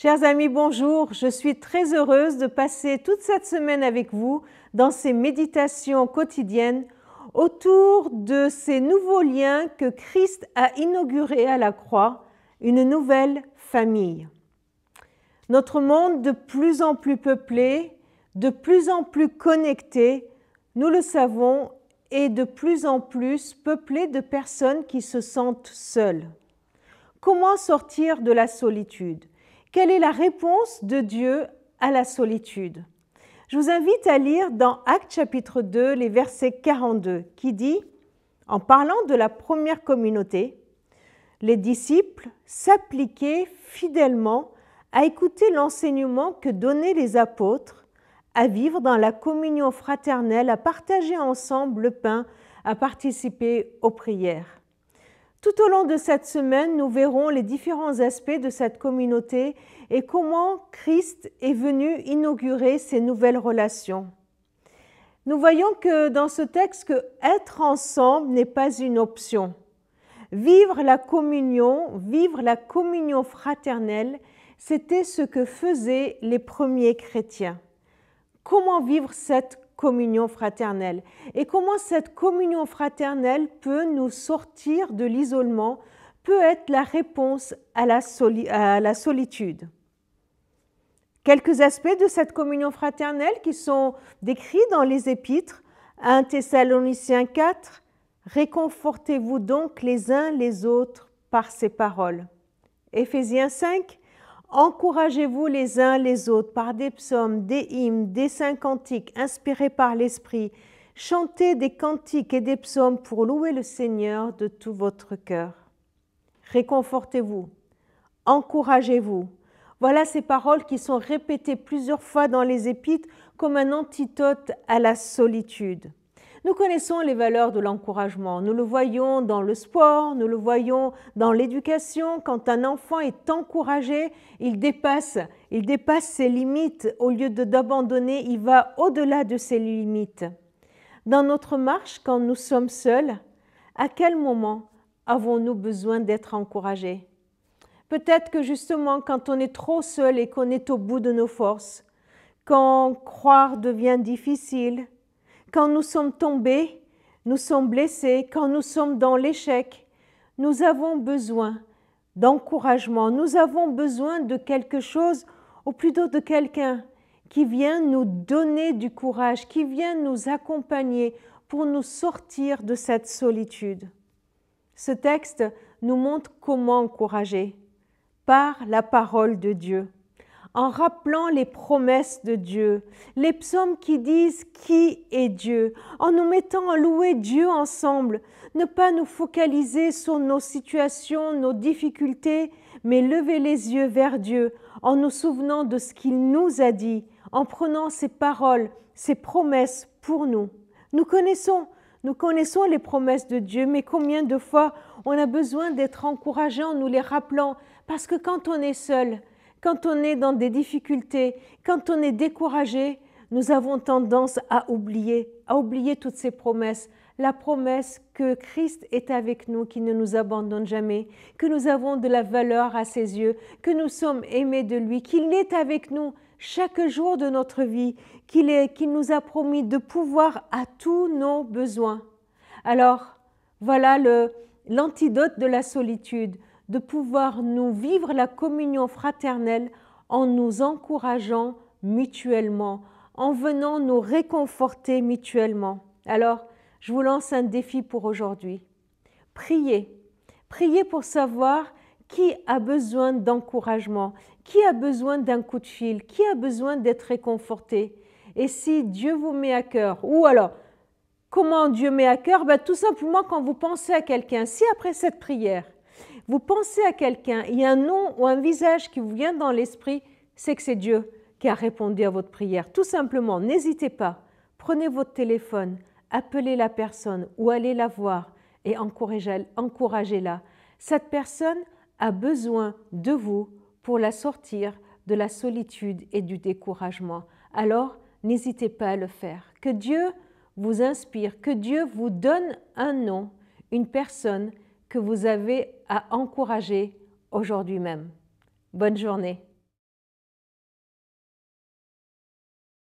Chers amis, bonjour. Je suis très heureuse de passer toute cette semaine avec vous dans ces méditations quotidiennes autour de ces nouveaux liens que Christ a inaugurés à la croix, une nouvelle famille. Notre monde de plus en plus peuplé, de plus en plus connecté, nous le savons, est de plus en plus peuplé de personnes qui se sentent seules. Comment sortir de la solitude ? Quelle est la réponse de Dieu à la solitude? Je vous invite à lire dans Actes chapitre 2, les versets 42, qui dit, en parlant de la première communauté, les disciples s'appliquaient fidèlement à écouter l'enseignement que donnaient les apôtres, à vivre dans la communion fraternelle, à partager ensemble le pain, à participer aux prières. Tout au long de cette semaine, nous verrons les différents aspects de cette communauté et comment Christ est venu inaugurer ces nouvelles relations. Nous voyons que dans ce texte que être ensemble n'est pas une option. Vivre la communion fraternelle, c'était ce que faisaient les premiers chrétiens. Comment vivre cette communion fraternelle et comment cette communion fraternelle peut nous sortir de l'isolement, peut être la réponse à la solitude. Quelques aspects de cette communion fraternelle qui sont décrits dans les épîtres. 1 Thessaloniciens 4, « Réconfortez-vous donc les uns les autres par ces paroles ». Éphésiens 5, « Encouragez-vous les uns les autres par des psaumes, des hymnes, des saints cantiques inspirés par l'Esprit. Chantez des cantiques et des psaumes pour louer le Seigneur de tout votre cœur. » Réconfortez-vous, encouragez-vous. Voilà ces paroles qui sont répétées plusieurs fois dans les épîtres comme un antidote à la solitude. Nous connaissons les valeurs de l'encouragement. Nous le voyons dans le sport, nous le voyons dans l'éducation. Quand un enfant est encouragé, il dépasse ses limites. Au lieu d'abandonner, il va au-delà de ses limites. Dans notre marche, quand nous sommes seuls, à quel moment avons-nous besoin d'être encouragés? Peut-être que justement, quand on est trop seul et qu'on est au bout de nos forces, quand croire devient difficile, quand nous sommes tombés, nous sommes blessés, quand nous sommes dans l'échec, nous avons besoin d'encouragement, nous avons besoin de quelque chose, ou plutôt de quelqu'un qui vient nous donner du courage, qui vient nous accompagner pour nous sortir de cette solitude. Ce texte nous montre comment encourager par la parole de Dieu, en rappelant les promesses de Dieu, les psaumes qui disent qui est Dieu, en nous mettant à louer Dieu ensemble, ne pas nous focaliser sur nos situations, nos difficultés, mais lever les yeux vers Dieu, en nous souvenant de ce qu'il nous a dit, en prenant ses paroles, ses promesses pour nous. Nous connaissons les promesses de Dieu, mais combien de fois on a besoin d'être encouragé en nous les rappelant, parce que quand on est seul, quand on est dans des difficultés, quand on est découragé, nous avons tendance à oublier toutes ces promesses. La promesse que Christ est avec nous, qu'il ne nous abandonne jamais, que nous avons de la valeur à ses yeux, que nous sommes aimés de lui, qu'il est avec nous chaque jour de notre vie, qu'il nous a promis de pouvoir à tous nos besoins. Alors, voilà l'antidote de la solitude, de pouvoir nous vivre la communion fraternelle en nous encourageant mutuellement, en venant nous réconforter mutuellement. Alors, je vous lance un défi pour aujourd'hui. Priez. Priez pour savoir qui a besoin d'encouragement, qui a besoin d'un coup de fil, qui a besoin d'être réconforté. Et si Dieu vous met à cœur, ou alors, comment Dieu met à cœur? Tout simplement quand vous pensez à quelqu'un, si après cette prière, vous pensez à quelqu'un, il y a un nom ou un visage qui vous vient dans l'esprit, c'est que c'est Dieu qui a répondu à votre prière. Tout simplement, n'hésitez pas, prenez votre téléphone, appelez la personne ou allez la voir et encouragez-la. Cette personne a besoin de vous pour la sortir de la solitude et du découragement. Alors, n'hésitez pas à le faire. Que Dieu vous inspire, que Dieu vous donne un nom, une personne que vous avez à encourager aujourd'hui même. Bonne journée.